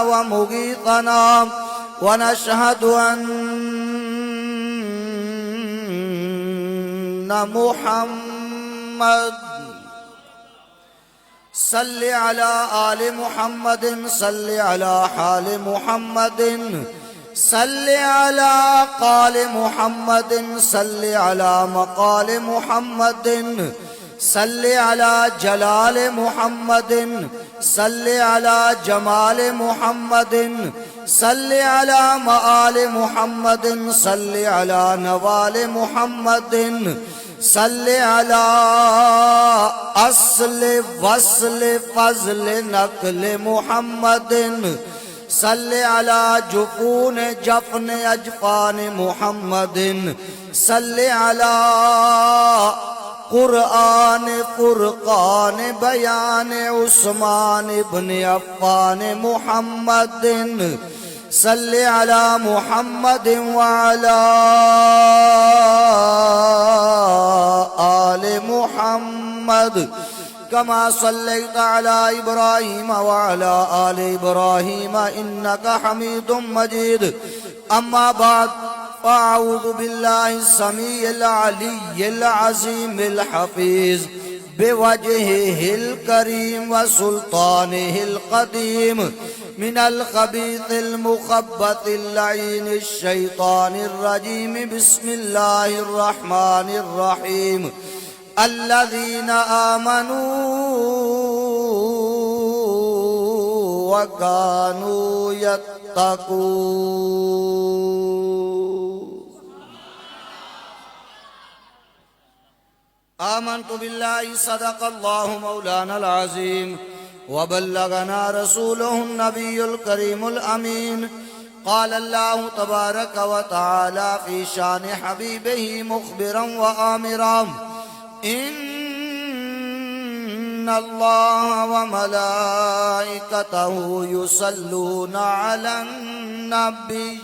ومغيثنا ونشهد أن محمد صل على آل محمد صل على حال محمد صل على قال محمد صل على مقال محمد صل على جلال محمد صل على جمال محمد صل على مآل محمد صل على نوال محمد صل على اصل وصل فضل نقل محمد صل على جفون جفن اجفان محمد صل على قرآن فرقان بیان عثمان بن عفان محمد صل على محمد وعلى آل محمد كما صليت على إبراهيم وعلى آل إبراهيم إنك حميد مجيد أما بعد فأعوذ بالله السميع العلي العظيم الحفيظ بوجهه الكريم وسلطانه القديم من الخبيث المخبث اللعين الشيطان الرجيم بسم الله الرحمن الرحيم الذين آمنوا وكانوا يتقون آمنت بالله صدق الله مولانا العظيم وبلغنا رسوله النبي الكريم الأمين قال الله تبارك وتعالى في شان حبيبه مخبرا وآمرا إن الله وملائكته يصلون على النبي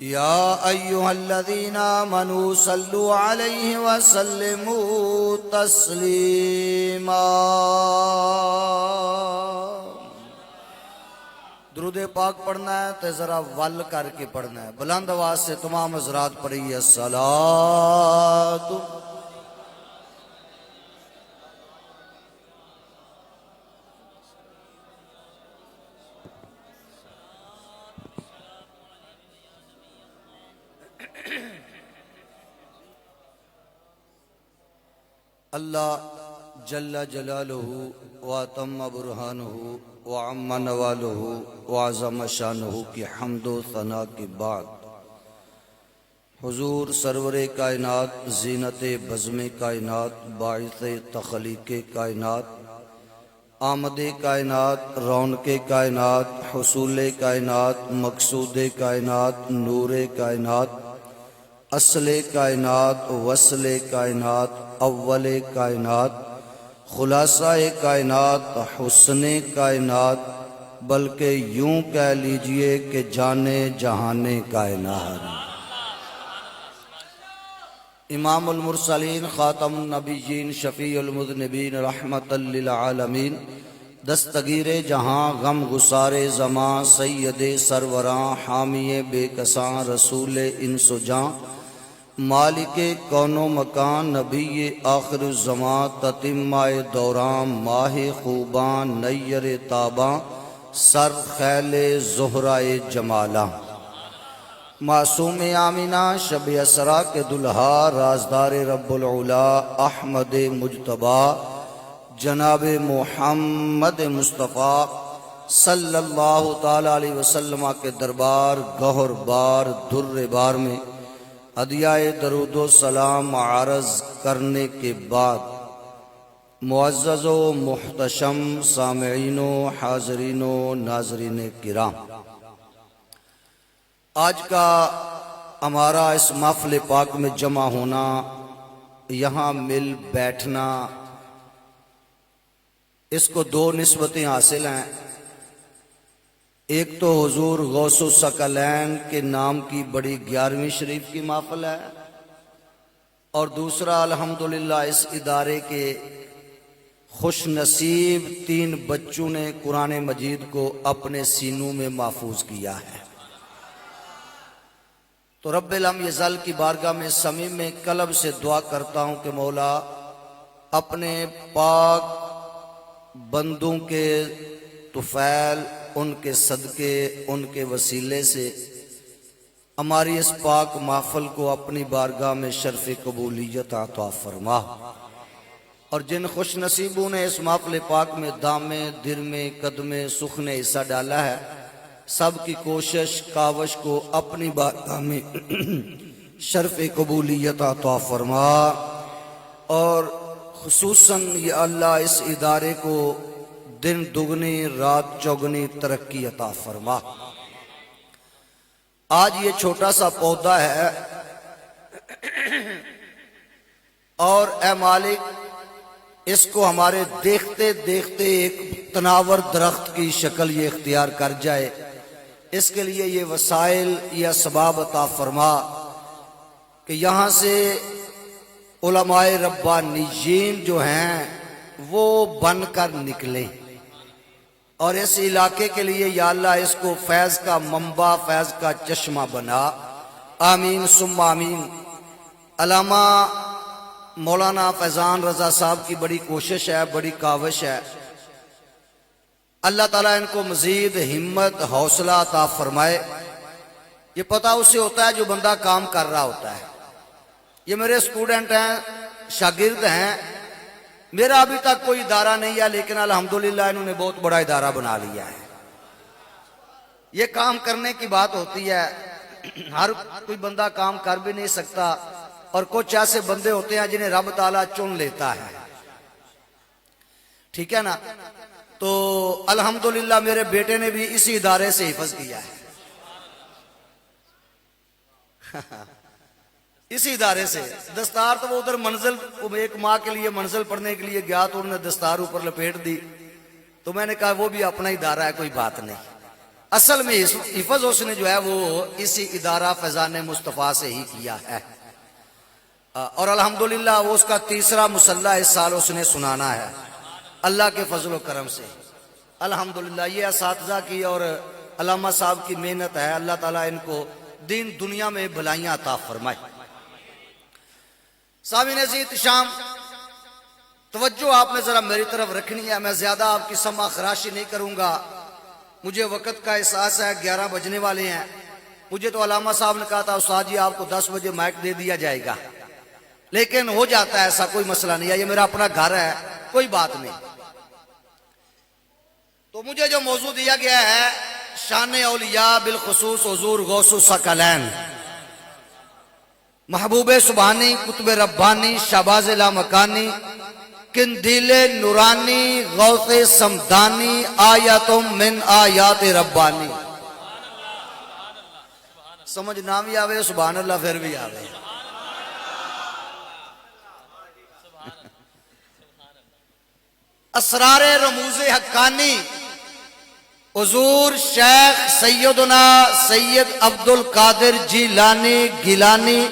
يا أيها الذين آمنوا صلوا عليه وسلموا تسليما درود پاک پڑھنا ہے تو ذرا ول کر کے پڑھنا ہے، بلند آواز سے تمام حضرات پڑھیے الصلاۃ اللہ جل جلالہ واتم برہانہ وعم نوالہ وعظم شانہ کی حمد و ثنا کے بعد حضور سرور کائنات، زینت بزم کائنات، باعث تخلیق کائنات، آمد کائنات، رونق کائنات، حصول کائنات، مقصود کائنات، نور کائنات، اصل کائنات، وصل کائنات، اول کائنات، خلاصہ کائنات، حسن کائنات، بلکہ یوں کہہ لیجئے کہ جانے جہان کائنات، امام المرسلین، خاتم النبیین، شفیع المذنبین، رحمت للعالمین، دستگیر جہاں، غم گسار زماں، سید سروراں، حامی بے کساں، رسول انس و جاں، مالک کون و مکان، نبی آخر الزمان، تتمہ دوران، ماہ خوباں، نیر تاباں، سر خیل زہرائے جمالاں، معصوم آمینہ، شب اسرا کے دلہا، رازدار رب العلا، احمد مجتبی، جناب محمد مصطفیٰ صلی اللہ تعالی علیہ وسلم کے دربار گہر بار در بار میں ہدیہ درود و سلام عرض کرنے کے بعد معزز و محتشم سامعین و حاضرین و ناظرین کرام، آج کا ہمارا اس محفل پاک میں جمع ہونا، یہاں مل بیٹھنا، اس کو دو نسبتیں حاصل ہیں۔ ایک تو حضور غوث الثقلین کے نام کی بڑی 11ویں شریف کی محفل ہے، اور دوسرا الحمدللہ اس ادارے کے خوش نصیب 3 بچوں نے قرآن مجید کو اپنے سینوں میں محفوظ کیا ہے۔ تو رب لم یزل کی بارگاہ میں صمیم میں قلب سے دعا کرتا ہوں کہ مولا اپنے پاک بندوں کے طفیل، ان کے صدقے، ان کے وسیلے سے ہماری اس پاک محفل کو اپنی بارگاہ میں شرف قبولیت عطا فرما، اور جن خوش نصیبوں نے اس محفل پاک میں دامے، درمے، قدمے، سخنے حصہ ڈالا ہے، سب کی کوشش کاوش کو اپنی بارگاہ میں شرف قبولیت عطا فرما، اور خصوصاً یا اللہ اس ادارے کو دن دگنی رات چوگنی ترقی عطا فرما۔ آج یہ چھوٹا سا پودا ہے اور اے مالک اس کو ہمارے دیکھتے دیکھتے ایک تناور درخت کی شکل یہ اختیار کر جائے، اس کے لیے یہ وسائل یا اسباب عطا فرما کہ یہاں سے علماء ربانیین جو ہیں وہ بن کر نکلیں، اور اس علاقے کے لیے یا اللہ اس کو فیض کا منبع، فیض کا چشمہ بنا، آمین ثم آمین۔ علامہ مولانا فیضان رضا صاحب کی بڑی کوشش ہے، بڑی کاوش ہے، اللہ تعالیٰ ان کو مزید ہمت حوصلہ عطا فرمائے۔ یہ پتہ اسے ہوتا ہے جو بندہ کام کر رہا ہوتا ہے۔ یہ میرے اسٹوڈنٹ ہیں، شاگرد ہیں، میرا ابھی تک کوئی ادارہ نہیں ہے، لیکن الحمدللہ انہوں نے بہت بڑا ادارہ بنا لیا ہے۔ یہ کام کرنے کی بات ہوتی ہے، ہر کوئی بندہ کام کر بھی نہیں سکتا، اور کچھ ایسے بندے ہوتے ہیں جنہیں رب تعالیٰ چن لیتا ہے، ٹھیک ہے نا؟ تو الحمدللہ میرے بیٹے نے بھی اسی ادارے سے حفظ کیا ہے اسی ادارے سے۔ دستار تو وہ ادھر منزل، ایک ماہ کے لیے منزل پڑھنے کے لیے گیا تو انہوں نے دستار اوپر لپیٹ دی، تو میں نے کہا وہ بھی اپنا ادارہ ہے، کوئی بات نہیں۔ اصل میں حفظ اس نے جو ہے وہ اسی ادارہ فیضان مصطفیٰ سے ہی کیا ہے، اور الحمدللہ وہ اس کا تیسرا مصلح اس سال اس نے سنانا ہے اللہ کے فضل و کرم سے۔ الحمدللہ یہ اساتذہ کی اور علامہ صاحب کی محنت ہے، اللہ تعالیٰ ان کو دین دنیا میں بھلائیاں عطا فرمائے۔ سامعین عزیز شام، توجہ آپ نے ذرا میری طرف رکھنی ہے، میں زیادہ آپ کی سمع خراشی نہیں کروں گا، مجھے وقت کا احساس ہے، 11 بجنے والے ہیں۔ مجھے تو علامہ صاحب نے کہا تھا استاد جی آپ کو 10 بجے مائک دے دیا جائے گا، لیکن ہو جاتا ہے ایسا، کوئی مسئلہ نہیں ہے، یہ میرا اپنا گھر ہے، کوئی بات نہیں۔ تو مجھے جو موضوع دیا گیا ہے شان اولیاء بالخصوص حضور غوث الثقلین، محبوب سبحانی، قطب ربانی، شہباز لامکانی، قندیل نورانی، غوث سمدانی، آیات من آیات ربانی۔ سمجھ نہ بھی آوے سبحان اللہ پھر بھی آوے۔ اسرار رموز حقانی، حضور شیخ سیدنا سید عبد القادر جیلانی گیلانی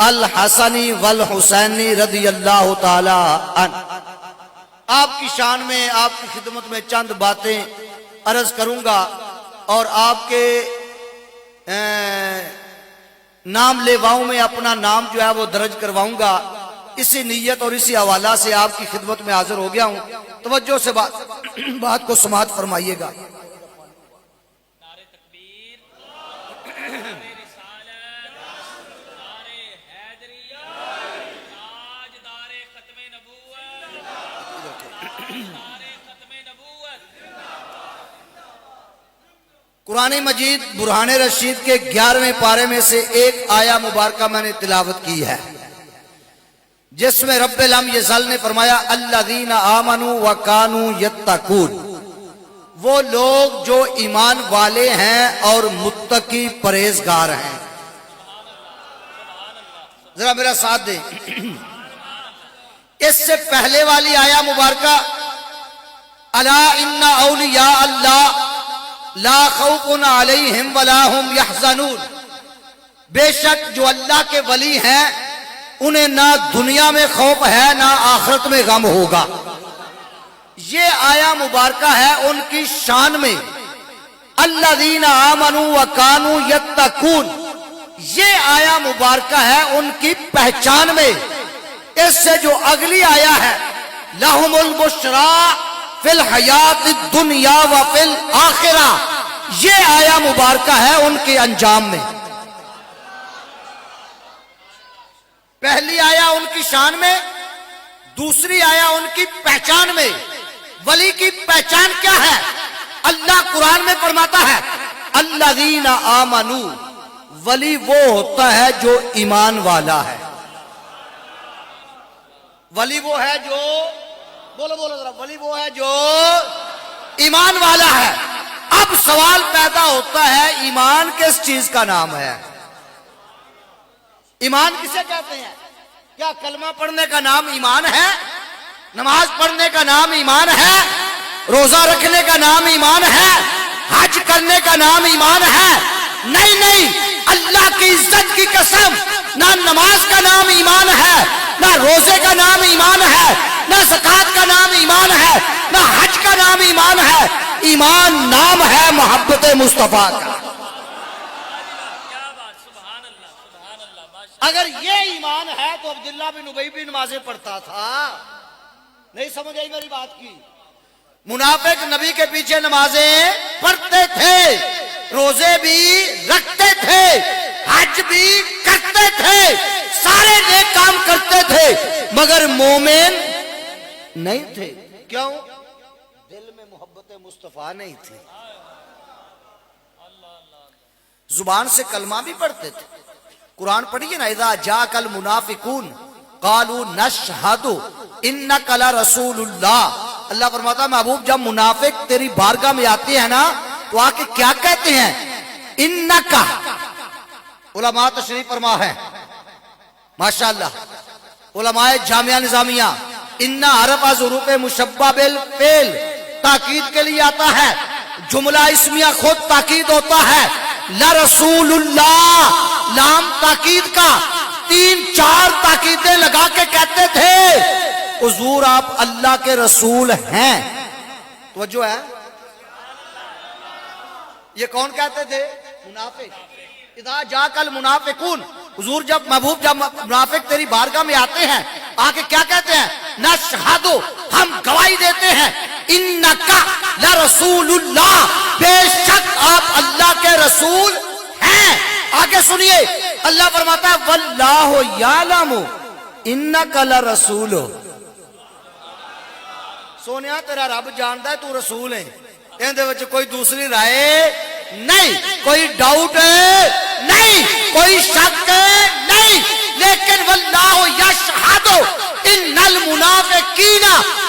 الحسنی والحسینی رضی اللہ تعالی عنہ۔ آپ کی شان میں، آپ کی خدمت میں چند باتیں عرض کروں گا، اور آپ کے نام لیواؤں میں اپنا نام جو ہے وہ درج کرواؤں گا۔ اسی نیت اور اسی حوالہ سے آپ کی خدمت میں حاضر ہو گیا ہوں، توجہ سے بات کو سماعت فرمائیے گا۔ قرآن مجید برہان رشید کے 11ویں پارے میں سے ایک آیہ مبارکہ میں نے تلاوت کی ہے، جس میں رب لم یزل نے فرمایا الذین آمنوا وکانوا یتقون، وہ لوگ جو ایمان والے ہیں اور متقی پرہیزگار ہیں۔ ذرا میرا ساتھ دیں، اس سے پہلے والی آیہ مبارکہ الا ان اولیاء اللہ لا خوف علیہم ولا هم یحزنون، بے شک جو اللہ کے ولی ہیں انہیں نہ دنیا میں خوف ہے نہ آخرت میں غم ہوگا۔ یہ آیا مبارکہ ہے ان کی شان میں، الذین آمنوا وکانوا یتقون، یہ آیا مبارکہ ہے ان کی پہچان میں۔ اس سے جو اگلی آیا ہے لہم البشریٰ فی الحیات الدنیا وفی الآخرہ، یہ آیا مبارکہ ہے ان کے انجام میں۔ پہلی آیا ان کی شان میں، دوسری آیا ان کی پہچان میں۔ ولی کی پہچان کیا ہے؟ اللہ قرآن میں فرماتا ہے الذین آمنوا، ولی وہ ہوتا ہے جو ایمان والا ہے۔ ولی وہ ہے جو، بولو بولو ذرا، ولی وہ ہے جو ایمان والا ہے۔ اب سوال پیدا ہوتا ہے ایمان کس چیز کا نام ہے؟ ایمان کسے کہتے ہیں؟ کیا کلمہ پڑھنے کا نام ایمان ہے؟ نماز پڑھنے کا نام ایمان ہے؟ روزہ رکھنے کا نام ایمان ہے؟ حج کرنے کا نام ایمان ہے؟ نہیں نہیں، اللہ کی عزت کی قسم، نہ نماز کا نام ایمان ہے، نہ روزے کا نام ایمان ہے، نہ زکوٰۃ کا نام ایمان ہے، نہ حج کا نام ایمان ہے۔ ایمان نام ہے محبت مصطفیٰ کا۔ اگر یہ ایمان ہے تو عبداللہ بن ابی بھی نمازیں پڑھتا تھا۔ نہیں سمجھ آئی میری بات کی؟ منافق نبی کے پیچھے نمازیں پڑھتے تھے، روزے بھی رکھتے تھے، حج بھی کرتے تھے، سارے نیک کام کرتے تھے، مگر مومن نہیں تھے۔ کیوں؟ دل میں محبت مصطفیٰ نہیں تھی۔ زبان سے کلمہ بھی پڑھتے تھے۔ قرآن پڑھیے نا، اذا جاءک المنافقون قالوا نشہد انک لرسول اللہ۔ اللہ فرماتا ہے محبوب جب منافق تیری بارگاہ میں آتے ہیں نا تو آ کے کیا کہتے ہیں؟ انکا، علماء تشریف فرما ہے ماشاءاللہ، علماء جامعہ نظامیہ، انا حرف از حروف مشبہ بالفعل تاکید کے لیے آتا ہے، جملہ اسمیہ خود تاکید ہوتا ہے۔ لرسول اللہ، لام تاکید کا، 3-4 تاکیدیں لگا کے کہتے تھے حضور آپ اللہ کے رسول ہیں۔ توجہ ہے؟ یہ کون کہتے تھے؟ منافق۔ اذا جاءک المنافقون، حضور جب محبوب جب منافق تیری بارگاہ میں آتے ہیں آ کے کیا کہتے ہیں؟ نشہد، ہم گواہی دیتے ہیں، انکا لرسول اللہ، بے شک آپ اللہ کے رسول ہیں۔ آگے سنیے، اللہ فرماتا ہے واللہ یعلم انکا لرسول۔ سونیا تیرا رب جانتا ہے تو رسول ہے، اندے وچ کوئی دوسری رائے نہیں، کوئی ڈاؤٹ نہیں، کوئی شک نہیں، لیکن واللہ یشہد ان المنافقین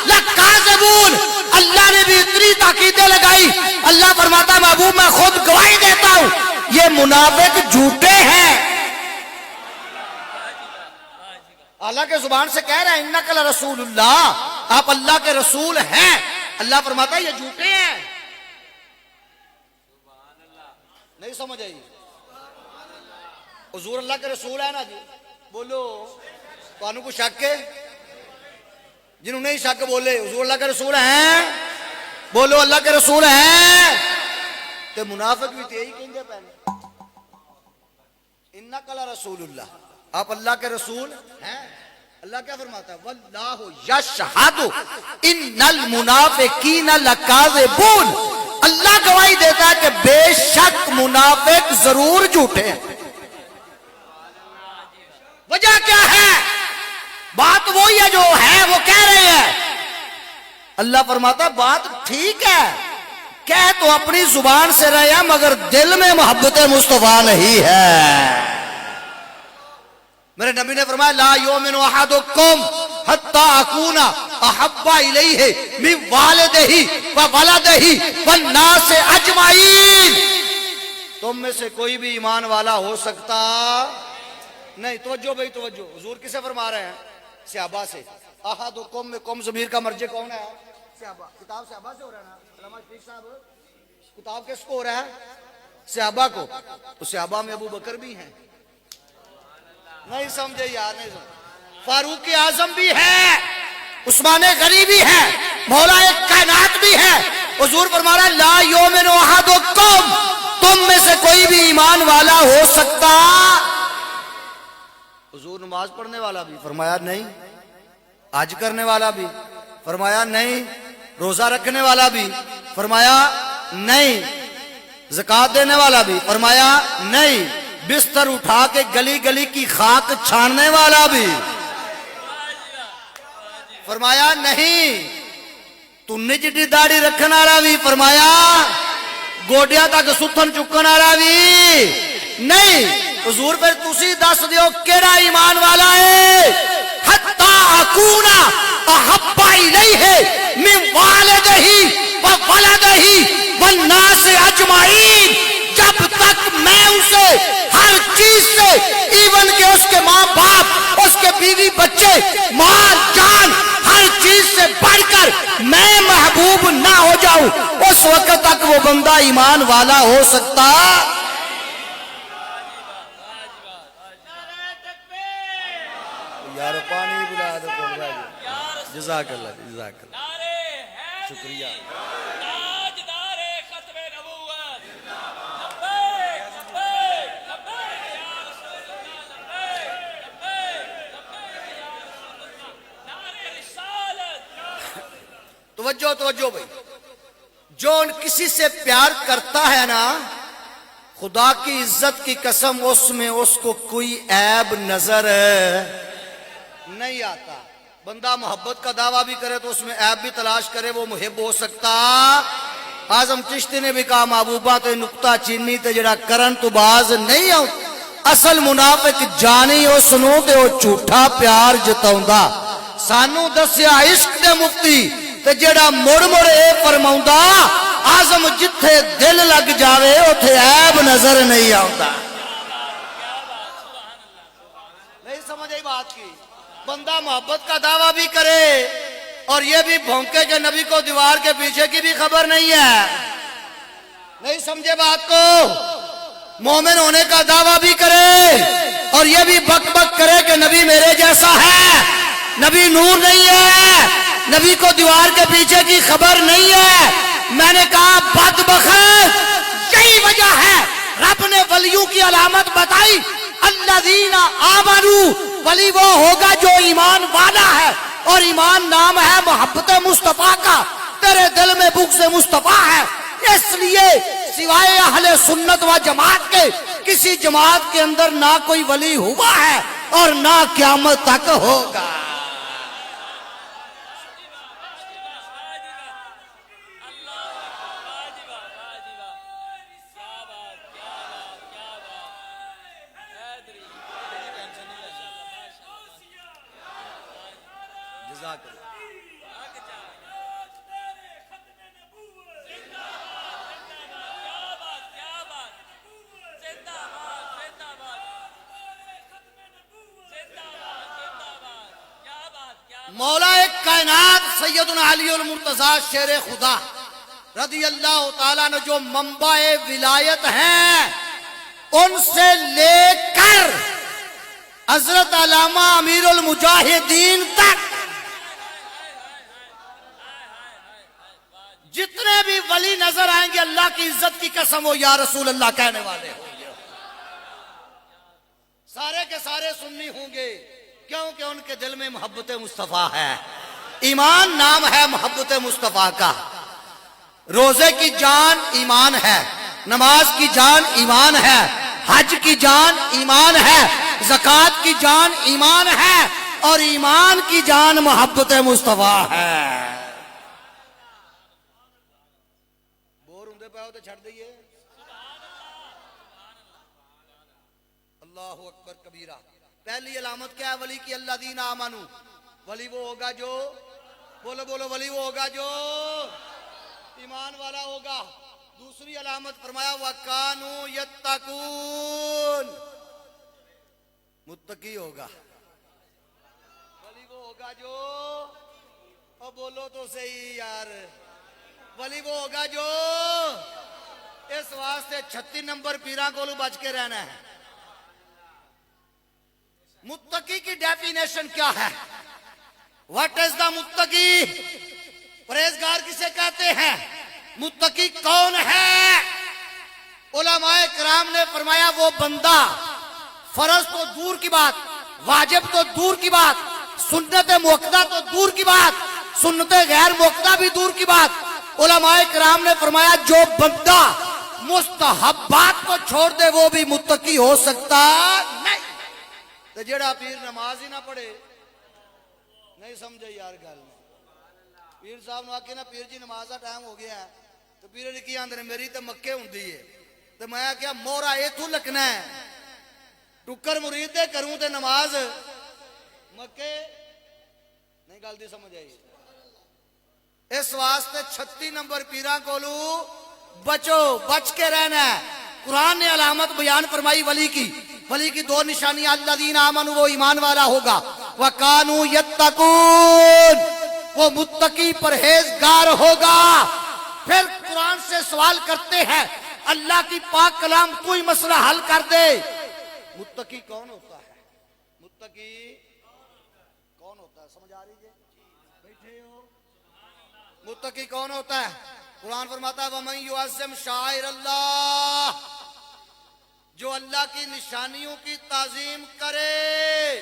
لکاذبون۔ اللہ نے بھی اتنی تاکیدیں لگائی، اللہ فرماتا ہے محبوب میں خود گواہی دیتا ہوں یہ منافق جھوٹے ہیں۔ اللہ کے زبان سے کہہ رہا ہے انک لرسول اللہ، آپ اللہ کے رسول ہیں۔ اللہ فرماتا ہے یہ جھوٹے ہیں۔ نہیں سمجھ آئی؟ حضور اللہ کے رسول ہے نا جی، بولو تو کو شک ہے؟ جنہوں نہیں شک بولے حضور اللہ کے رسول ہیں، بولو اللہ کے رسول ہیں۔ تو منافق بھی یہی کہیں گے پہلے انک لرسول اللہ، آپ اللہ کے رسول ہیں۔ اللہ کیا فرماتا ہے؟ واللہ یشہد ان المنافقین لکاذبون۔ اللہ گواہی دیتا ہے کہ بے شک منافق ضرور جھوٹے ہیں۔ وجہ کیا ہے؟ بات وہی ہے جو ہے وہ کہہ رہے ہیں۔ اللہ فرماتا ہے بات ٹھیک ہے، کہہ تو اپنی زبان سے رہے ہیں مگر دل میں محبت مصطفیٰ نہیں ہے۔ میرے نبی نے فرمایا لا یؤمن احدکم حتی اکون احب الیہ من والدہ وولدہ والناس اجمعین۔ تم میں سے کوئی بھی ایمان والا ہو سکتا نہیں۔ توجہ بھائی توجہ، حضور کسے فرما رہے ہیں؟ صحابہ سے۔ احدکم میں کم ضمیر کا مرجع کون ہے؟ صحابہ۔ کتاب صحابہ سے ہو رہا ہے نا؟ علامہ شفیق صاحب کتاب کس کو ہو رہا ہے؟ صحابہ کو۔ تو صحابہ میں ابو بکر بھی ہیں۔ نہیں سمجھے یار، نہیں سمجھے؟ فاروق اعظم بھی ہے، عثمان غنی بھی ہے، مولا ایک کائنات بھی ہے. حضور فرما رہا ہے لا یؤمن احدکم، تم میں سے کوئی بھی ایمان والا ہو سکتا. حضور نماز پڑھنے والا بھی؟ فرمایا نہیں. حج کرنے والا بھی؟ فرمایا نہیں. روزہ رکھنے والا بھی؟ فرمایا نہیں. زکات دینے والا بھی؟ فرمایا نہیں. بستر اٹھا کے گلی گلی کی خاک چھاننے والا بھی؟ فرمایا نہیں. تُنے جڑی داڑھی رکھنے والا بھی؟ فرمایا گوڈیا تک ستھن چکن والا بھی نہیں. حضور پھر تسی دس دیو کیڑا ایمان والا ہے؟ حتی اکونا احب الیہ من والدہ وولدہ والناس اجمعین، جب تک میں اسے ہر چیز سے، ایون کہ اس کے ماں باپ، اس کے بیوی بچے، مال جان، ہر چیز سے بڑھ کر میں محبوب نہ ہو جاؤں، اس وقت تک وہ بندہ ایمان والا ہو سکتا. یار پانی بلا دو. جزاک اللہ جزاک اللہ، شکریہ. توجہ توجہ بھائی، جو کسی سے پیار کرتا ہے نا، خدا کی عزت کی قسم اس میں اس کو کوئی عیب نظر نہیں آتا. بندہ محبت کا دعویٰ بھی کرے تو اس میں عیب بھی تلاش کرے، وہ محب ہو سکتا. اعظم چشتی نے بھی کہا محبوبہ تے نکتہ چینی تے جڑا کرن تو باز نہیں آؤ، اصل منافق جانی اس نو تے وہ جھوٹا پیار جتاؤندا. سانو دسیا عشق دے مفتی تے جڑا مڑ مڑ اے فرماؤندا اعظم جتھے دل لگ جاوے اوتھے عیب نظر نہیں آوندا. نہیں سمجھ آئی بات کی؟ بندہ محبت کا دعویٰ بھی کرے اور یہ بھی بھونکے کہ نبی کو دیوار کے پیچھے کی بھی خبر نہیں ہے. نہیں سمجھے بات کو؟ مومن ہونے کا دعویٰ بھی کرے اور یہ بھی بک بک کرے کہ نبی میرے جیسا ہے، نبی نور نہیں ہے، نبی کو دیوار کے پیچھے کی خبر نہیں ہے. میں نے کہا بدبخت یہی وجہ ہے رب نے ولیوں کی علامت بتائی. الذین آمنوا، ولی وہ ہوگا جو ایمان والا ہے، اور ایمان نام ہے محبت مصطفیٰ کا. تیرے دل میں بغض مصطفیٰ ہے، اس لیے سوائے اہل سنت و جماعت کے کسی جماعت کے اندر نہ کوئی ولی ہوا ہے اور نہ قیامت تک ہوگا. مولا کائنات سیدنا علی المرتضیٰ شیر خدا رضی اللہ تعالیٰ نے جو منبع ولایت ہیں، ان سے لے کر حضرت علامہ امیر المجاہدین تک جتنے بھی ولی نظر آئیں گے، اللہ کی عزت کی قسم ہو یا رسول اللہ کہنے والے ہوں گے. سارے کے سارے سنی ہوں گے، کیونکہ ان کے دل میں محبت مصطفیٰ ہے. ایمان نام ہے محبت مصطفیٰ کا. روزے کی جان ایمان ہے، نماز کی جان ایمان ہے، حج کی جان ایمان ہے، زکوٰۃ کی جان ایمان ہے، اور ایمان کی جان محبت مصطفیٰ ہے. بور ہوں پہ ہو تو چھڑ دئیے. اللہ اکبر کبیرہ. پہلی علامت کیا ہے ولی کی؟ الذین آمنوا، ولی وہ ہوگا جو، بولو بولو، ولی وہ ہوگا جو ایمان والا ہوگا. دوسری علامت فرمایا وَكَانُوا يَتَّقُونَ، متقی ہوگا. ولی وہ ہوگا جو، اور بولو تو صحیح یار، ولی وہ ہوگا جو، اس واسطے 36 نمبر پیراں کولو بچ کے رہنا ہے. متقی کی ڈیفینیشن کیا ہے؟ واٹ از دا متقی؟ پرہیزگار کسے کہتے ہیں؟ متقی کون ہے؟ علماء کرام نے فرمایا وہ بندہ، فرض تو دور کی بات، واجب تو دور کی بات، سنت موقدہ تو دور کی بات، سنت غیر موقدہ بھی دور کی بات، علماء کرام نے فرمایا جو بندہ مستحبات کو چھوڑ دے وہ بھی متقی ہو سکتا نہیں۔ تو جڑا پیر نماز ہی نہ پڑھے، نہیں سمجھے یار گل، پیر صاحب نے آکے نا پیر جی نماز کا ٹائم ہو گیا ہے، تو پیر نے کیا اندر میری تو مکے ہوندی ہے، تو میں کیا مورا ایتھوں لکھنا ہے، ٹکر مرید دے کروں تے نماز مکے نہیں، گل دی سمجھ آئی؟ اس واسطے 36 نمبر پیران کولو بچو، بچ کے رہنا ہے۔ قرآن نے علامت بیان فرمائی ولی کی، ولی کی 2 نشانیاں، الذین آمنوا وہ ایمان والا ہوگا، وکانوا یتقون وہ متقی پرہیزگار ہوگا۔ پھر قرآن سے سوال کرتے ہیں، اللہ کی پاک کلام تو ہی مسئلہ حل کر دے، متقی کون ہوتا ہے؟ متقی کون ہوتا ہے؟ سمجھ آ رہی ہے؟ بیٹھے ہو؟ متقی کون ہوتا ہے؟ قرآن فرماتا ہے وَمَن يُعَظِّمْ شَعَائِرَ اللَّهِ جو اللہ کی نشانیوں کی تعظیم کرے،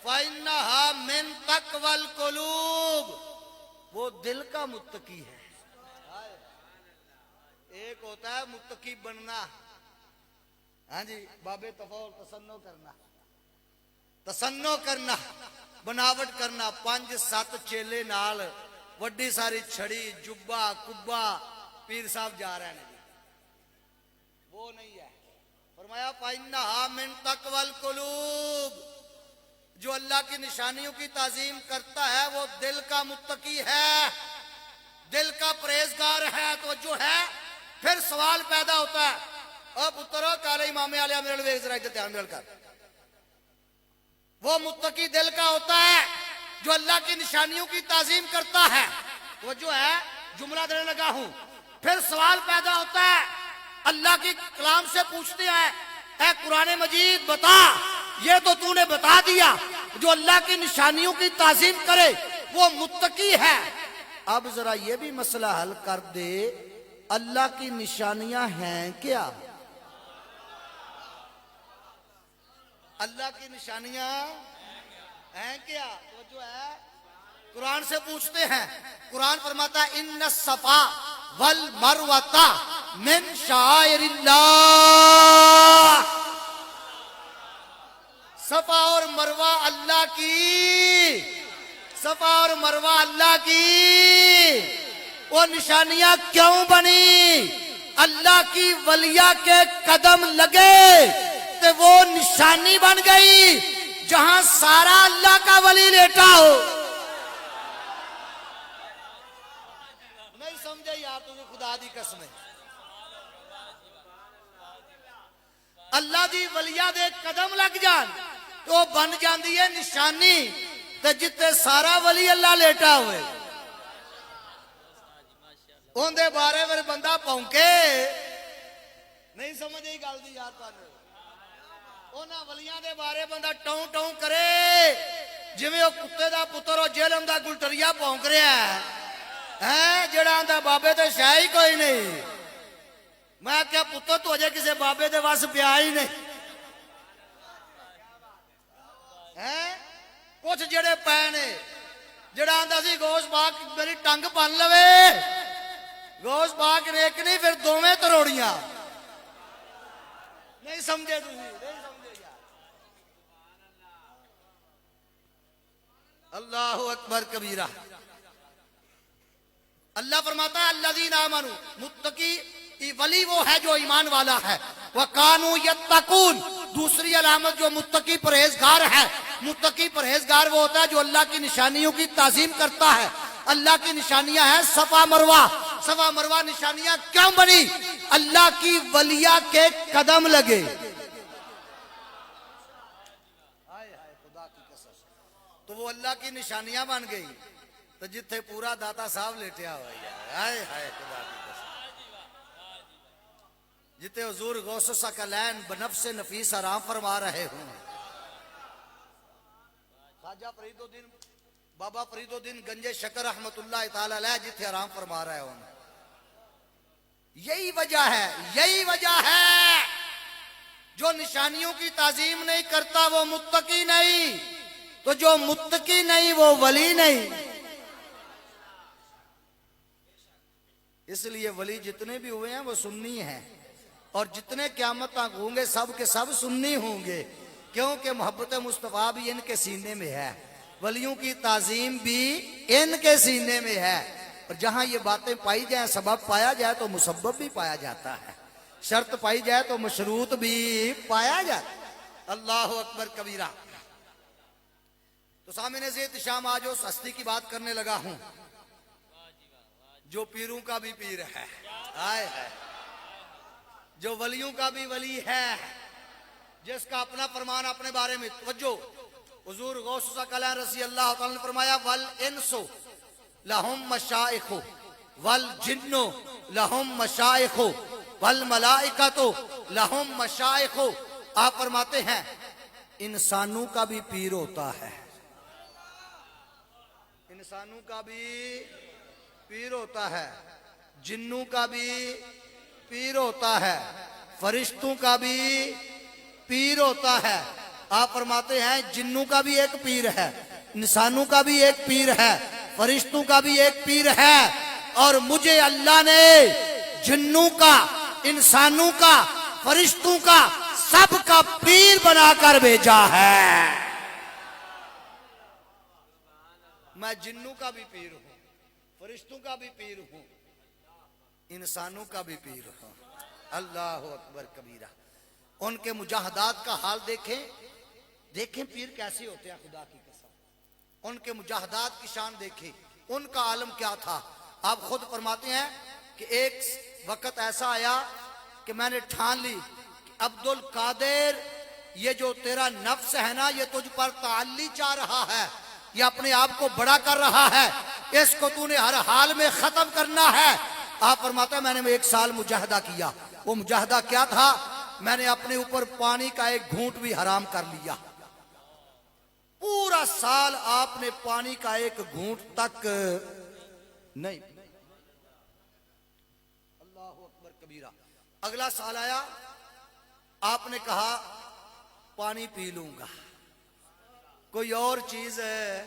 فَإِنَّهَا مِن تَقْوَى الْقُلُوبِ وہ دل کا متقی ہے۔ ایک ہوتا ہے متقی بننا، ہاں جی بابے تفول تسنو کرنا، تسنو کرنا، بناوٹ کرنا، 5-7 چیلے نال وڈی ساری چھڑی جبہ کبہ پیر صاحب جا رہے ہیں، وہ نہیں ہے۔ فرمایا فَإِنَّهَا مِن تَقْوَى الْقُلُوبِ جو اللہ کی نشانیوں کی تعظیم کرتا ہے وہ دل کا متقی ہے، دل کا پرہیزگار ہے۔ تو جو ہے پھر سوال پیدا ہوتا ہے، او پترو کالے امام علیہ میرے لوگ ذرا ادھر دھیان مل کر، وہ متقی دل کا ہوتا ہے جو اللہ کی نشانیوں کی تعظیم کرتا ہے۔ وہ جو ہے جملہ دینے لگا ہوں، پھر سوال پیدا ہوتا ہے، اللہ کی کلام سے پوچھتے ہیں اے قرآن مجید بتا، یہ تو نے بتا دیا جو اللہ کی نشانیوں کی تعظیم کرے وہ متقی ہے، اب ذرا یہ بھی مسئلہ حل کر دے اللہ کی نشانیاں ہیں کیا؟ اللہ کی نشانیاں ہیں کیا؟ وہ جو ہے قرآن سے پوچھتے ہیں، قرآن فرماتا ہے ان الصفا والمروۃ من شعائر اللہ صفا اور مروہ اللہ کی، صفا اور مروہ اللہ کی وہ نشانیاں کیوں بنی؟ اللہ کی ولیہ کے قدم لگے تو وہ نشانی بن گئی، جہاں سارا اللہ کا ولی لیٹا ہو۔ نہیں سمجھے یار تمہیں خدا دی قسم ہے، اللہ دی ولیہ دے قدم لگ جان تو بن جاندی ہے نشانی، تے جتے سارا ولی اللہ لیٹا ہوئے ان دے بارے میں بندہ پونکے نہیں سمجھے گل دی یار تانوں، انہاں ولیاں دے بارے بندہ ٹوں ٹوں کرے جویں او کتے دا پتر او جہلم دا گلٹریا پونک رہا ہے جڑا آندا بابے تے شے ہی کوئی نہیں۔ میں کیا پتر تو اجے کسے بابے دے وس پیا ہی نہیں، کچھ جڑے پے نے جڑا آندا سی گوشت پا کے میری ٹنگ بن لوے، گوشت پا کے ایک نہیں پھر دوویں تروڑیاں، نہیں سمجھے تسی، نہیں سمجھے یار۔ اللہ اکبر کبیرہ۔ اللہ فرماتا ہے الذین آمنوا متقی ولی وہ ہے جو ایمان والا ہے، وَقَانُوا يَتَّقُونَ دوسری علامت جو متقی پرہیزگار ہے، متقی پرہیزگار وہ ہوتا ہے جو اللہ کی نشانیوں کی تعظیم کرتا ہے۔ اللہ کی نشانیاں ہیں صفا مروہ، صفا مروہ نشانیاں کیوں بنی؟ اللہ کی ولیہ کے قدم لگے۔ خدا کی قسم تو وہ اللہ کی نشانیاں بن گئی، تو جتھے پورا داتا صاحب لیٹیا ہوا ہے، ہائے خدا کی قسم، جتے حضور غوث ثقلین بنفس نفیس آرام فرما رہے ہوں، خواجہ فرید الدین بابا فرید الدین گنج شکر رحمت اللہ تعالی علیہ جتھے آرام فرما رہے ہوں. یہی وجہ ہے جو نشانیوں کی تعظیم نہیں کرتا وہ متقی نہیں, تو جو متقی نہیں وہ ولی نہیں. اس لیے ولی جتنے بھی ہوئے ہیں وہ سنی ہیں, اور جتنے قیامت تک ہوں گے سب کے سب سنی ہوں گے, کیونکہ محبت مصطفیٰ بھی ان کے سینے میں ہے, ولیوں کی تعظیم بھی ان کے سینے میں ہے. اور جہاں یہ باتیں پائی جائیں, سبب پایا جائے تو مسبب بھی پایا جاتا ہے, شرط پائی جائے تو مشروط بھی پایا جاتا ہے. اللہ اکبر کبیرہ. تو سامنے سے احتشام آج اس ہستی کی بات کرنے لگا ہوں جو پیروں کا بھی پیر ہے, آئے ہے, جو ولیوں کا بھی ولی ہے, جس کا اپنا فرمان اپنے بارے میں. توجہ, حضور غوث ثقلین رضی اللہ تعالیٰ نے فرمایا والانس لہم مشائخ والجن لہم مشائخ والملائکۃ لہم مشائخ. آپ فرماتے ہیں انسانوں کا بھی پیر ہوتا ہے, انسانوں کا بھی پیر ہوتا ہے, جنوں کا بھی پیر ہوتا ہے, فرشتوں کا بھی پیر ہوتا ہے. آپ فرماتے ہیں جنوں کا بھی ایک پیر ہے, انسانوں کا بھی ایک پیر ہے, فرشتوں کا بھی ایک پیر ہے, اور مجھے اللہ نے جنوں کا, انسانوں کا, فرشتوں کا, سب کا پیر بنا کر بھیجا ہے. میں جنوں کا بھی پیر ہوں, فرشتوں کا بھی پیر ہوں, انسانوں کا بھی پیر ہوں. اللہ اکبر کبیرہ. ان کے مجاہدات کا حال دیکھیں پیر کیسے ہوتے ہیں, خدا کی قسم. ان کے مجاہدات کی شان دیکھیں, ان کا عالم کیا تھا. آپ خود فرماتے ہیں کہ ایک وقت ایسا آیا کہ میں نے ٹھان لی کہ عبد القادر, یہ جو تیرا نفس ہے نا, یہ تجھ پر تعلی چاہ رہا ہے, یہ اپنے آپ کو بڑا کر رہا ہے, اس کو تو نے ہر حال میں ختم کرنا ہے. آپ فرماتے ہیں میں نے 1 سال مجاہدہ کیا. وہ مجاہدہ کیا تھا؟ میں نے اپنے اوپر پانی کا ایک گھونٹ بھی حرام کر لیا. پورا سال آپ نے پانی کا ایک گھونٹ تک نہیں. اللہ اکبر کبیرہ. اگلا سال آیا, آپ نے کہا پانی پی لوں گا, کوئی اور چیز ہے,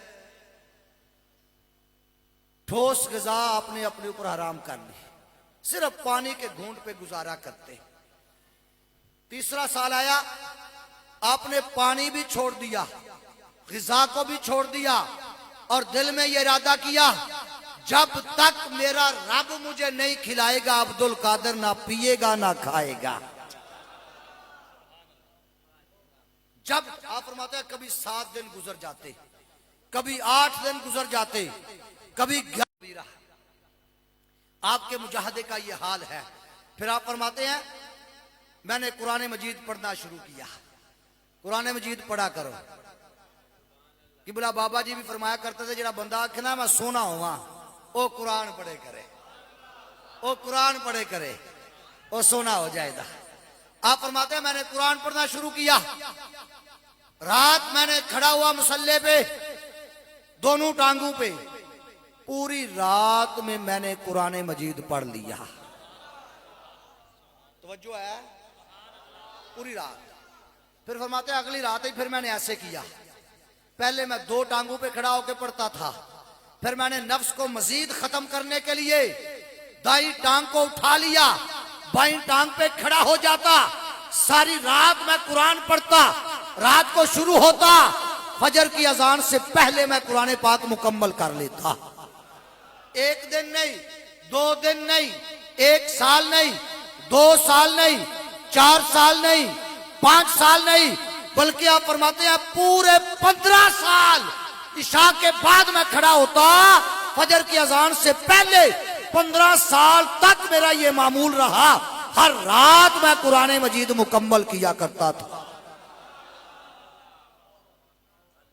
ٹھوس غذا آپ نے اپنے اوپر حرام کر لی, صرف پانی کے گھونٹ پہ گزارا کرتے. تیسرا سال آیا, آپ نے پانی بھی چھوڑ دیا, غذا کو بھی چھوڑ دیا, اور دل میں یہ ارادہ کیا جب تک میرا رب مجھے نہیں کھلائے گا عبد القادر نہ پیے گا نہ کھائے گا. جب آپ فرماتے ہیں کبھی 7 دن گزر جاتے, کبھی 8 دن گزر جاتے, کبھی 11. آپ کے مجاہدے کا یہ حال ہے. پھر آپ فرماتے ہیں میں نے قرآن مجید پڑھنا شروع کیا. قرآن مجید پڑھا کرو. قبلہ بابا جی بھی فرمایا کرتے تھے جڑا بندہ آکھنا میں سونا ہوا او قرآن پڑھے کرے, او قرآن پڑھے کرے, او سونا ہو جائے گا. آپ فرماتے ہیں میں نے قرآن پڑھنا شروع کیا. رات میں نے کھڑا ہوا مصلی پہ, دونوں ٹانگوں پہ, پوری رات میں نے قرآن مجید پڑھ لیا. توجہ ہے, پوری رات. پھر فرماتے ہیں اگلی رات ہی پھر میں نے ایسے کیا. پہلے میں 2 ٹانگوں پہ کھڑا ہو کے پڑھتا تھا, پھر میں نے نفس کو مزید ختم کرنے کے لیے دائیں ٹانگ کو اٹھا لیا, بائیں ٹانگ پہ کھڑا ہو جاتا. ساری رات میں قرآن پڑھتا. رات کو شروع ہوتا, فجر کی اذان سے پہلے میں قرآن پاک مکمل کر لیتا. 1 دن نہیں, 2 دن نہیں, 1 سال نہیں, 2 سال نہیں, 4 سال نہیں, 5 سال نہیں, بلکہ آپ فرماتے ہیں پورے 15 سال عشاء کے بعد میں کھڑا ہوتا. فجر کی اذان سے پہلے 15 سال تک میرا یہ معمول رہا, ہر رات میں قرآن مجید مکمل کیا کرتا تھا.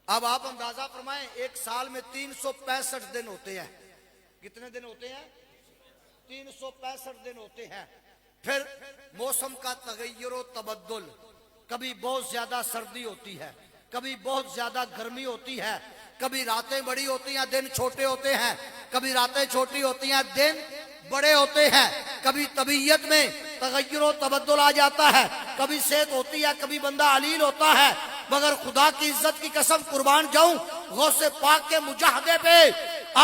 اب آپ اندازہ فرمائیں 1 سال میں 365 دن ہوتے ہیں. کتنے دن ہوتے ہیں؟ 365 دن ہوتے ہیں. پھر موسم کا تغیر و تبدل, کبھی بہت زیادہ سردی ہوتی ہے, کبھی بہت زیادہ گرمی ہوتی ہے, کبھی راتیں بڑی ہوتی ہیں دن چھوٹے ہوتے ہیں، کبھی راتیں چھوٹی ہوتی ہیں دن بڑے ہوتے ہیں، کبھی طبیعت میں تغیر و تبدل آ جاتا ہے، کبھی صحت ہوتی ہے، کبھی بندہ علیل ہوتا ہے، مگر خدا کی عزت کی قسم قربان جاؤں غوث پاک کے مجاہدے پہ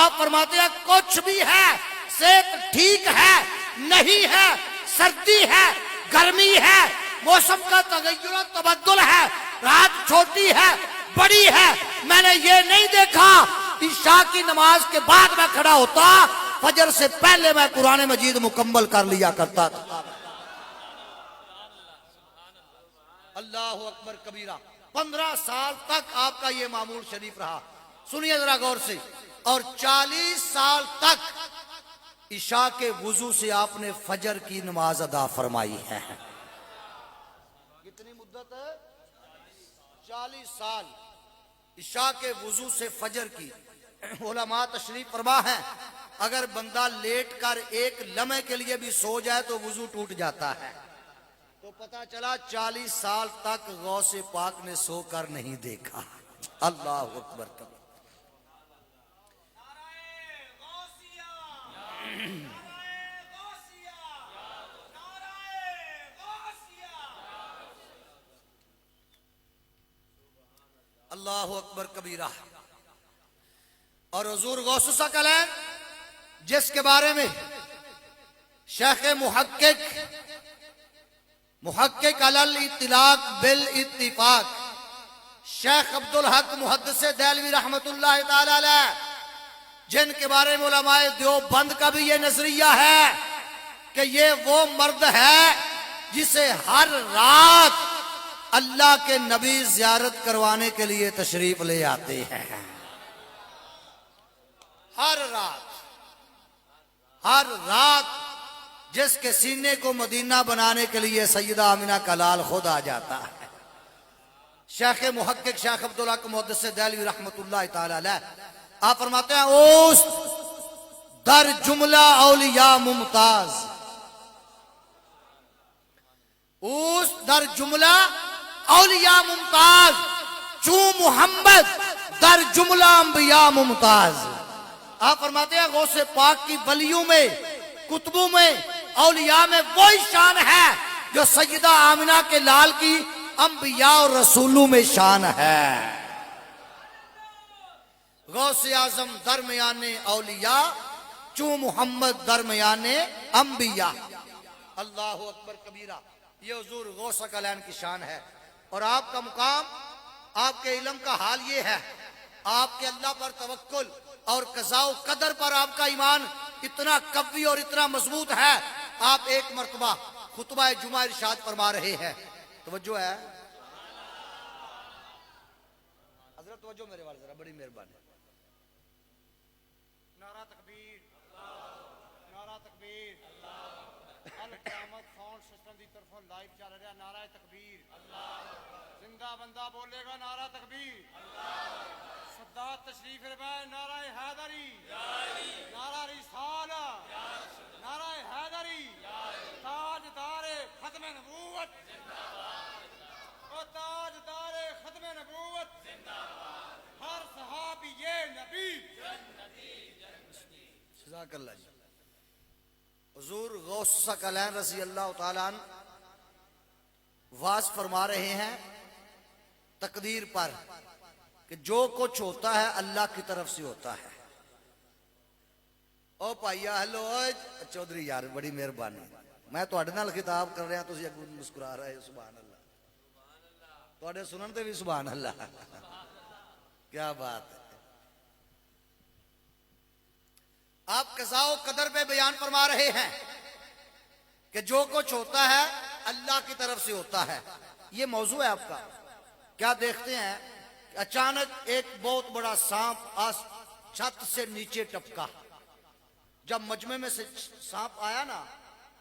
آپ فرماتے ہیں کچھ بھی ہے، صحت ٹھیک ہے نہیں ہے، سردی ہے گرمی ہے، موسم کا تغیر و تبدل ہے، رات چھوٹی ہے بڑی ہے، میں نے یہ نہیں دیکھا عشاء کی نماز کے بعد میں کھڑا ہوتا، فجر سے پہلے میں قرآن مجید مکمل کر لیا کرتا تھا۔ اللہ اکبر کبیرہ۔ 15 سال تک آپ کا یہ معمول شریف رہا، سنیے ذرا غور سے، اور 40 سال تک عشاء کے وضو سے آپ نے فجر کی نماز ادا فرمائی ہے۔ کتنی مدت ہے؟ 40 سال عشاء کے وضو سے فجر کی۔ علماء تشریف فرما ہے اگر بندہ لیٹ کر ایک لمحے کے لیے بھی سو جائے تو وضو ٹوٹ جاتا ہے، تو پتا چلا 40 سال تک غوث پاک نے سو کر نہیں دیکھا۔ اللہ اکبر کبیر۔ اللہ اکبر کبیرہ۔ اور حضور غوث ثقلین جس کے بارے میں شیخ محقق علی الاطلاق بالاتفاق شیخ عبدالحق محدث دہلوی رحمت اللہ تعالی علیہ، جن کے بارے میں علماء دیوبند کا بھی یہ نظریہ ہے کہ یہ وہ مرد ہے جسے ہر رات اللہ کے نبی زیارت کروانے کے لیے تشریف لے آتے ہیں، ہر رات جس کے سینے کو مدینہ بنانے کے لیے سیدہ آمنہ کا لال خود آ جاتا ہے۔ شیخ محقق شیخ عبدالحق محدث دہلوی رحمت اللہ تعالی علیہ آپ فرماتے ہیں اوست در جملہ اولیاء ممتاز، اوست در جملہ اولیاء ممتاز، چوں محمد در جملہ انبیاء ممتاز۔ آپ فرماتے ہیں غوث پاک کی ولیوں میں کتبوں میں اولیاء میں وہی شان ہے جو سیدہ آمنہ کے لال کی انبیاء اور رسولوں میں شان ہے۔ غوث اعظم درمیان اولیاء چوں محمد درمیان انبیاء۔ اللہ اکبر کبیرہ۔ یہ حضور غوث ثقلین کی شان ہے، اور آپ کا مقام، آپ کے علم کا حال یہ ہے، آپ کے اللہ پر توکل اور قضاء و قدر پر آپ کا ایمان اتنا قوی اور اتنا مضبوط ہے، آپ ایک مرتبہ خطبہ جمعہ ارشاد فرما رہے ہیں، توجہ ہے حضرت، توجہ میرے والے ذرا، بڑی مہربانی۔ نعرہ تکبیر، نعرہ تکبیر، القیامت فاؤنڈ سسٹم دی طرفوں لائیو چل رہا نعرہ تکبیر، زندہ بندہ بولے گا نعرہ تکبیر، صدات تشریف فرمائے نعرہ حیدری، نعرہ رسالہ، نعرہ حیدری، تاجدار ختم نبوت، اور تاجدار ختم نبوت، ہر صحابی نبی۔ جزاک اللہ جی۔ حضور غوث ثقلین رضی اللہ تعالیٰ عنہ واز فرما رہے ہیں تقدیر پر کہ جو کچھ ہوتا ہے اللہ کی طرف سے ہوتا ہے۔ او پائیا ہلو چودھری یار بڑی مہربانی، میں تواڈے نال خطاب کر رہا، تسی اگوں مسکرا رہے، سبحان اللہ، تواڈے سنن تے بھی سبحان اللہ، کیا بات ہے۔ آپ قضاء و قدر پہ بیان فرما رہے ہیں کہ جو کچھ ہوتا ہے اللہ کی طرف سے ہوتا ہے۔ یہ موضوع ہے آپ کا۔ کیا دیکھتے ہیں کہ اچانک ایک بہت بڑا سانپ چھت سے نیچے ٹپکا، جب مجمع میں سے سانپ آیا نا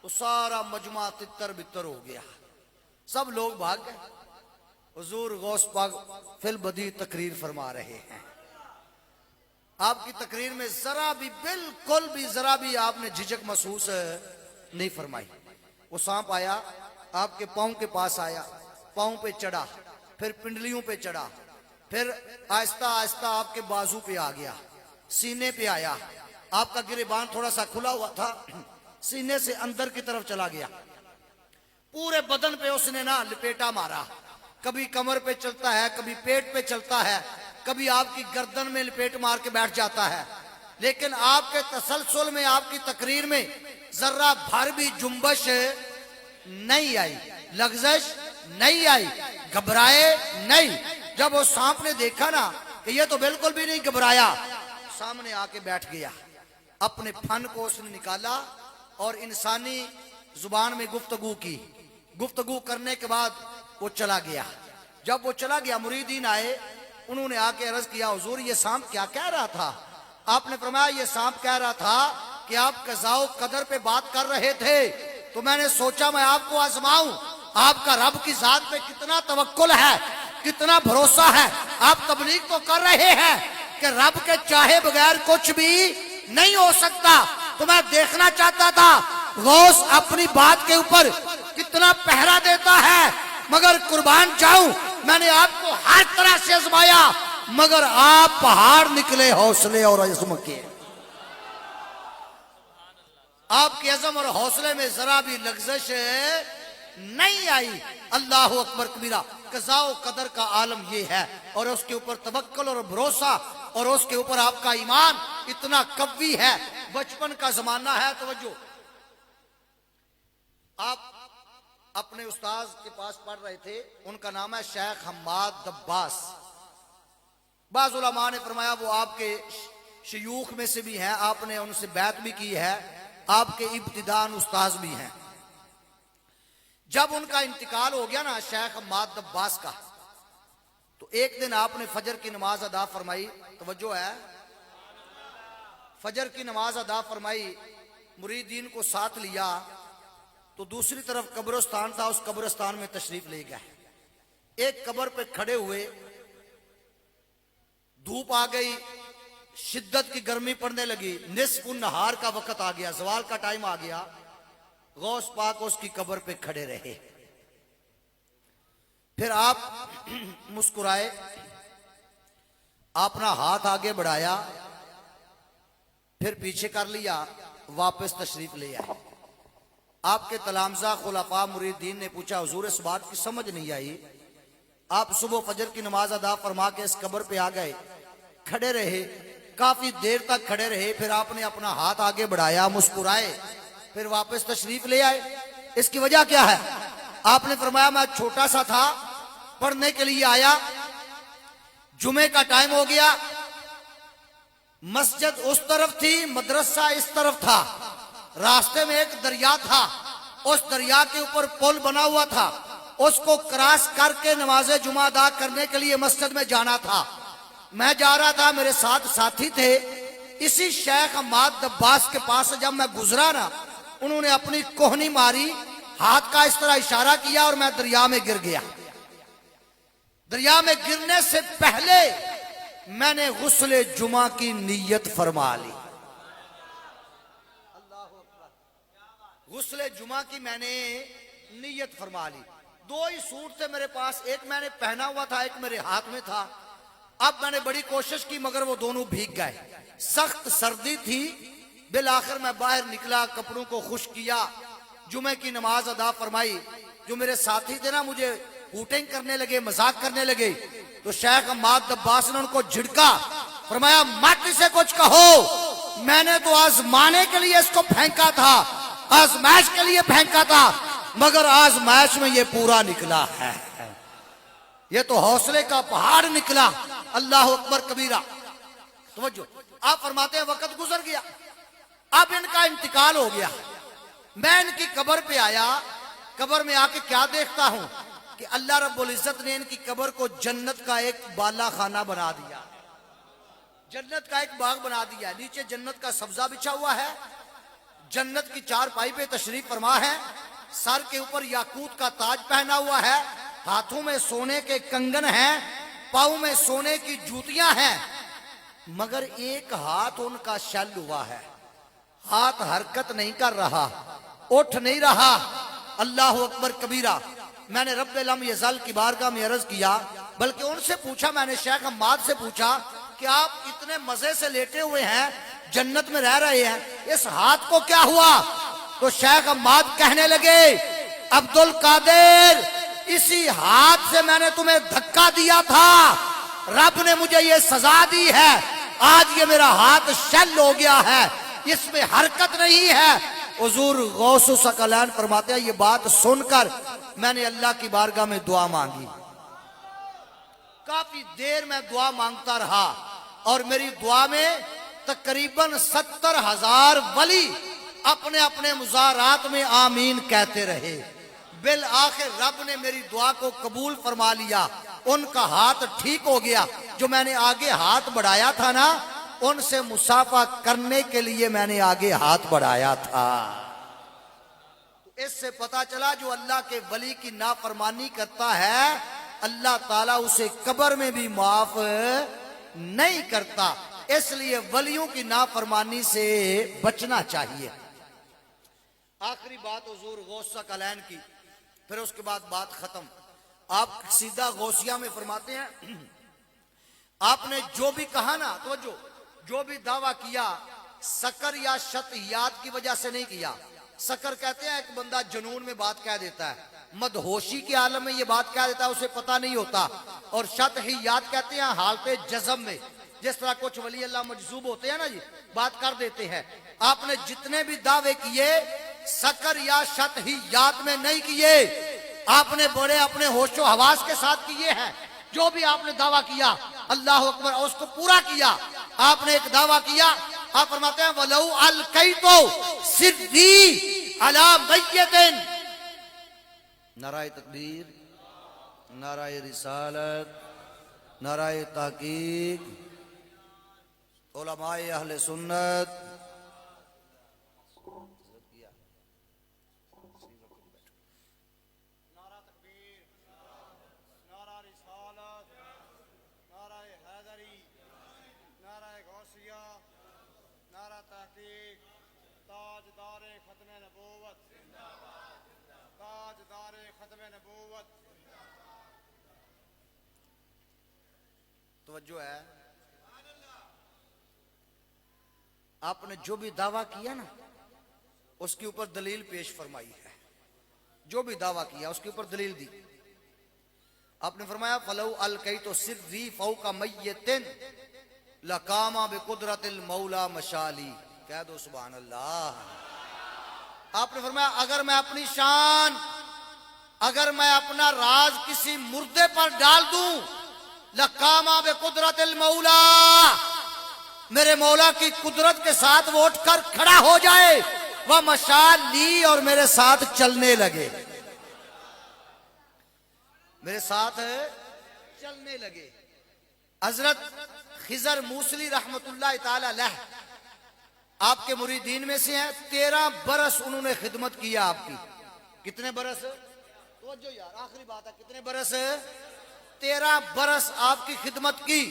تو سارا مجمع تتر بتر ہو گیا، سب لوگ بھاگ گئے۔ حضور غوث پاک فی البدیہہ تقریر فرما رہے ہیں، آپ کی تقریر میں ذرا بھی، بالکل بھی ذرا بھی آپ نے جھجک محسوس نہیں فرمائی۔ وہ سانپ آیا آپ کے پاؤں کے پاس آیا، پاؤں پہ چڑھا، پھر پنڈلیوں پہ چڑھا، پھر آہستہ آہستہ آپ کے بازو پہ آ گیا، سینے پہ آیا، آپ کا گریبان تھوڑا سا کھلا ہوا تھا، سینے سے اندر کی طرف چلا گیا، پورے بدن پہ اس نے لپیٹا مارا، کبھی کمر پہ چلتا ہے، کبھی پیٹ پہ چلتا ہے، کبھی آپ کی گردن میں لپیٹ مار کے بیٹھ جاتا ہے، لیکن آپ کے تسلسل میں، آپ کی تقریر میں ذرہ بھر بھی جنبش نہیں آئی، لغزش نہیں آئی، گھبرائے نہیں۔ جب وہ سانپ نے دیکھا نا کہ یہ تو بالکل بھی نہیں گھبرایا، سامنے آ کے بیٹھ گیا، اپنے فن کو اس نے نکالا اور انسانی زبان میں گفتگو کی، گفتگو کرنے کے بعد وہ چلا گیا۔ جب وہ چلا گیا مریدین آئے، انہوں نے آ کے عرض کیا حضور یہ سانپ کیا کہہ رہا تھا؟ آپ نے فرمایا یہ سانپ کہہ رہا تھا کہ آپ قضاء و قدر پہ بات کر رہے تھے تو میں نے سوچا میں آپ کو آزماؤں، آپ کا رب کی ذات پہ کتنا توکل ہے، کتنا بھروسہ ہے۔ آپ تبلیغ تو کر رہے ہیں کہ رب کے چاہے بغیر کچھ بھی نہیں ہو سکتا، تو میں دیکھنا چاہتا تھا غوث اپنی بات کے اوپر کتنا پہرا دیتا ہے، مگر قربان جاؤں میں نے آپ کو ہر طرح سے آزمایا، مگر آپ پہاڑ نکلے حوصلے اور عزم کے۔ آپ کے عزم اور حوصلے میں ذرا بھی لغزش نہیں آئی۔ اللہ اکبر کبیرہ۔ قضاء و قدر کا عالم یہ ہے، اور اس کے اوپر توکل اور بھروسہ، اور اس کے اوپر آپ کا ایمان اتنا قوی ہے۔ بچپن کا زمانہ ہے، توجہ، آپ اپنے استاذ کے پاس پڑھ رہے تھے، ان کا نام ہے شیخ حماد دباس۔ بعض علماء نے فرمایا وہ آپ کے شیوخ میں سے بھی ہیں، آپ نے ان سے بیعت بھی کی ہے، آپ کے ابتدان استاذ بھی ہیں۔ جب ان کا انتقال ہو گیا نا شیخ حماد دباس کا، تو ایک دن آپ نے فجر کی نماز ادا فرمائی، توجہ ہے، فجر کی نماز ادا فرمائی، مریدین کو ساتھ لیا، تو دوسری طرف قبرستان تھا، اس قبرستان میں تشریف لے گئے۔ ایک قبر پہ کھڑے ہوئے، دھوپ آ گئی، شدت کی گرمی پڑنے لگی، نصف النہار کا وقت آ گیا، زوال کا ٹائم آ گیا، غوث پاک اس کی قبر پہ کھڑے رہے۔ پھر آپ مسکرائے، اپنا ہاتھ آگے بڑھایا، پھر پیچھے کر لیا، واپس تشریف لے آئے۔ آپ کے تلامذہ خلفاء مریدین نے پوچھا حضور اس بات کی سمجھ نہیں آئی، آپ صبح فجر کی نماز ادا فرما کے اس قبر پہ آ گئے، کھڑے رہے، کافی دیر تک کھڑے رہے، پھر آپ نے اپنا ہاتھ آگے بڑھایا، مسکرائے، پھر واپس تشریف لے آئے، اس کی وجہ کیا ہے؟ آپ نے فرمایا میں چھوٹا سا تھا، پڑھنے کے لیے آیا، جمعے کا ٹائم ہو گیا، مسجد اس طرف تھی، مدرسہ اس طرف تھا، راستے میں ایک دریا تھا، اس دریا کے اوپر پل بنا ہوا تھا، اس کو کراس کر کے نماز جمعہ ادا کرنے کے لیے مسجد میں جانا تھا۔ میں جا رہا تھا، میرے ساتھ ساتھی تھے، اسی شیخ حماد دباس کے پاس جب میں گزرا نا، انہوں نے اپنی کوہنی ماری، ہاتھ کا اس طرح اشارہ کیا اور میں دریا میں گر گیا۔ دریا میں گرنے سے پہلے میں نے غسل جمعہ کی نیت فرما لی۔ غسل جمعہ کی میں نے نیت فرما لی۔ دو ہی سوٹ تھے میرے پاس، ایک میں نے پہنا ہوا تھا، ایک میرے ہاتھ میں تھا۔ اب میں نے بڑی کوشش کی مگر وہ دونوں بھیگ گئے، سخت سردی تھی۔ بالآخر میں باہر نکلا، کپڑوں کو خشک کیا، جمعے کی نماز ادا فرمائی۔ جو میرے ساتھی تھے نا مجھے ہوٹنگ کرنے لگے، مذاق کرنے لگے، تو شیخ حماد دباس نے ان کو جھڑکا، فرمایا مت اسے کچھ کہو، میں نے تو آزمانے کے لیے اس کو پھینکا تھا، آزمائش کے لیے پھینکا تھا، مگر آزمائش میں یہ پورا نکلا ہے، یہ تو حوصلے کا پہاڑ نکلا۔ اللہ اکبر کبیرہ۔ توجہ، آپ فرماتے ہیں وقت گزر گیا، اب ان کا انتقال ہو گیا، میں ان کی قبر پہ آیا، قبر میں آ کے کیا دیکھتا ہوں کہ اللہ رب العزت نے ان کی قبر کو جنت کا ایک بالا خانہ بنا دیا، جنت کا ایک باغ بنا دیا، نیچے جنت کا سبزہ بچھا ہوا ہے، جنت کی چارپائی پہ تشریف فرما ہے، سر کے اوپر یاقوت کا تاج پہنا ہوا ہے، ہاتھوں میں سونے کے کنگن ہیں، پاؤں میں سونے کی جوتیاں ہیں، مگر ایک ہاتھ ان کا شل ہوا ہے، ہاتھ حرکت نہیں کر رہا، اٹھ نہیں رہا۔ اللہ اکبر کبیرہ۔ میں نے رب لم یزل کی بارگاہ میں عرض کیا بلکہ ان سے پوچھا، میں نے شیخ حماد سے پوچھا کہ آپ اتنے مزے سے لیٹے ہوئے ہیں، جنت میں رہ رہے ہیں، اس ہاتھ کو کیا ہوا؟ تو شیخ حماد کہنے لگے، عبد القادر اسی ہاتھ سے میں نے تمہیں دھکا دیا تھا، رب نے مجھے یہ سزا دی ہے، آج یہ میرا ہاتھ شل ہو گیا ہے، اس میں حرکت نہیں ہے۔ حضور غوث ثقلین فرماتے ہیں یہ بات سن کر میں نے اللہ کی بارگاہ میں دعا مانگی، کافی دیر میں دعا مانگتا رہا، اور میری دعا میں تقریباً 70,000 ولی اپنے اپنے مزارات میں آمین کہتے رہے۔ بالآخر رب نے میری دعا کو قبول فرما لیا، ان کا ہاتھ ٹھیک ہو گیا۔ جو میں نے آگے ہاتھ بڑھایا تھا نا، ان سے مصافحہ کرنے کے لیے میں نے آگے ہاتھ بڑھایا تھا۔ اس سے پتا چلا جو اللہ کے ولی کی نافرمانی کرتا ہے، اللہ تعالیٰ اسے قبر میں بھی معاف نہیں کرتا۔ اس لیے ولیوں کی نافرمانی سے بچنا چاہیے۔ آخری بات حضور غوث ثقلین کی، پھر اس کے بعد بات ختم۔ آپ سیدھا غوثیہ میں فرماتے ہیں، آپ نے جو بھی کہا نا، توجہ، جو بھی دعویٰ کیا، سکر یا شطحیات کی وجہ سے نہیں کیا۔ سکر کہتے ہیں ایک بندہ جنون میں بات کہہ دیتا ہے، مدہوشی کے عالم میں یہ بات کہہ دیتا ہے، اسے پتہ نہیں ہوتا۔ اور شطحیات کہتے ہیں حالت جزم میں، جس طرح کچھ ولی اللہ مجذوب ہوتے ہیں نا جی، بات کر دیتے ہیں۔ آپ نے جتنے بھی دعوے کیے سکر یا شطحیات میں نہیں کیے، آپ نے بڑے اپنے ہوش و حواس کے ساتھ کیے ہیں۔ جو بھی آپ نے دعویٰ کیا، اللہ اکبر، اس کو پورا کیا۔ آپ نے ایک دعویٰ کیا، آپ فرماتے ہیں وَلَوْ أَلْقَيْتُ سِرِّي عَلَى مَيِّتٍ۔ نعرہ تکبیر، نعرہ رسالت، نعرہ تحقیق، علماء اہل سنت۔ نعرہ تکبیر، نعرہ رسالت، نعرہ حیدری، نعرہ غوثیہ، نعرہ تحقیق، تاجدار ختم نبوت، تاجدار ختم نبوت۔ توجہ ہے، آپ نے جو بھی دعویٰ کیا نا، اس کے اوپر دلیل پیش فرمائی ہے۔ جو بھی دعویٰ کیا اس کے اوپر دلیل دی۔ آپ نے فرمایا فَلَوْ أَلْقَيْتُ سِرِّي فَوْقَ مَيِّتٍ لَقَامَ بِقُدْرَةِ الْمَوْلَى مَشَالِي۔ کہہ دو سبحان اللہ۔ آپ نے فرمایا اگر میں اپنی شان، اگر میں اپنا راز کسی مردے پر ڈال دوں، لَقَامَ بِقُدْرَةِ الْمَوْلَى، میرے مولا کی قدرت کے ساتھ وہ اٹھ کر کھڑا ہو جائے، وہ مشال لی اور میرے ساتھ چلنے لگے، میرے ساتھ چلنے لگے۔ حضرت خضر موصلی رحمت اللہ تعالی علیہ آپ کے مریدین میں سے ہیں، 13 برس انہوں نے خدمت کیا آپ کی۔ کتنے برس؟ توجہ یار، آخری بات ہے، کتنے برس؟ 13 برس آپ کی خدمت کی۔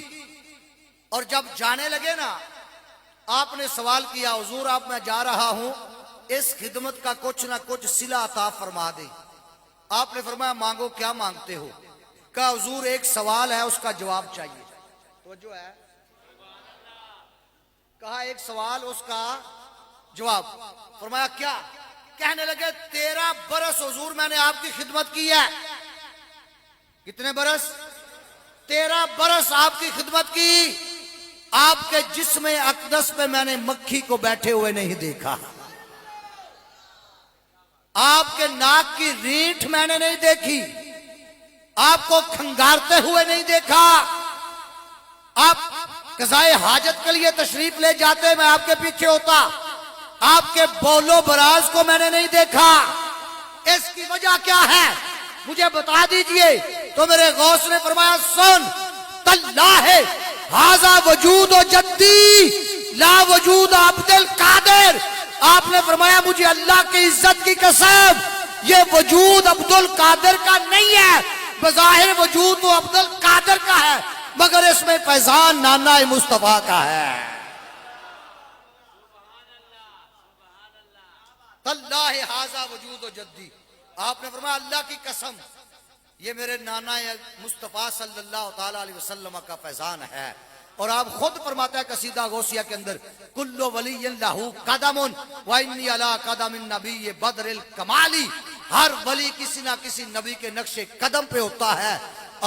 اور جب جانے لگے نا، آپ نے سوال کیا حضور آپ میں جا رہا ہوں، اس خدمت کا کچھ نہ کچھ صلہ عطا فرما دیں۔ آپ نے فرمایا مانگو، کیا مانگتے ہو؟ کہا حضور ایک سوال ہے، اس کا جواب چاہیے۔ توجہ ہے، کہا ایک سوال، اس کا جواب۔ فرمایا کیا؟ کہنے لگے 13 برس حضور میں نے آپ کی خدمت کی ہے۔ کتنے برس؟ 13 برس آپ کی خدمت کی۔ آپ کے جسم اقدس پہ میں نے مکھی کو بیٹھے ہوئے نہیں دیکھا، آپ کے ناک کی ریٹھ میں نے نہیں دیکھی، آپ کو کھنگارتے ہوئے نہیں دیکھا، آپ قضائے حاجت کے لیے تشریف لے جاتے میں آپ کے پیچھے ہوتا، آپ کے بولو براز کو میں نے نہیں دیکھا۔ اس کی وجہ کیا ہے مجھے بتا دیجئے۔ تو میرے غوث نے فرمایا سن، تاللہ ھذا وجود جدی لا وجود عبد القادر۔ آپ نے فرمایا مجھے اللہ کی عزت کی قسم، یہ وجود عبد القادر کا نہیں ہے، بظاہر وجود تو عبد القادر کا ہے، مگر اس میں فیضان نانا مصطفیٰ کا ہے۔ تاللہ ھذا وجود جدی، آپ نے فرمایا اللہ کی قسم یہ میرے نانا مصطفیٰ صلی اللہ تعالیٰ علیہ وسلم کا فیضان ہے. اور آپ خود فرماتا ہے قصیدہ غوثیہ کے اندر کل ولی لہو قدم وانی علی قدم النبی بدر الکمالی. ہر ولی کسی نہ کسی نبی کے نقش قدم پہ ہوتا ہے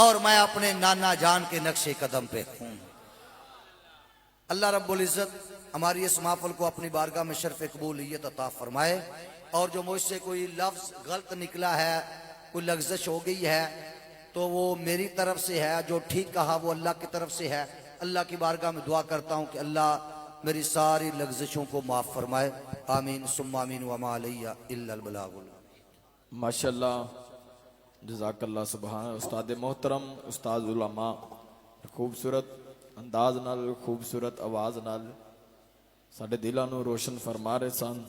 اور میں اپنے نانا جان کے نقش قدم پہ ہوں. اللہ رب العزت ہماری اس محفل کو اپنی بارگاہ میں شرف قبولیت عطا فرمائے. اور جو مجھ سے کوئی لفظ غلط نکلا ہے، کوئی لغزش ہو گئی ہے، تو وہ میری طرف سے ہے. جو ٹھیک کہا وہ اللہ کی طرف سے ہے. اللہ کی بارگاہ میں دعا کرتا ہوں کہ اللہ میری ساری لغزشوں کو معاف فرمائے. آمین ثم آمین وما علیہ الا البلاغ. ماشاءاللہ، جزاک اللہ سبحان. استاد محترم، استاد علماء خوبصورت انداز نال، خوبصورت آواز نال ساڈے دلاں نوں روشن فرما رہے سن.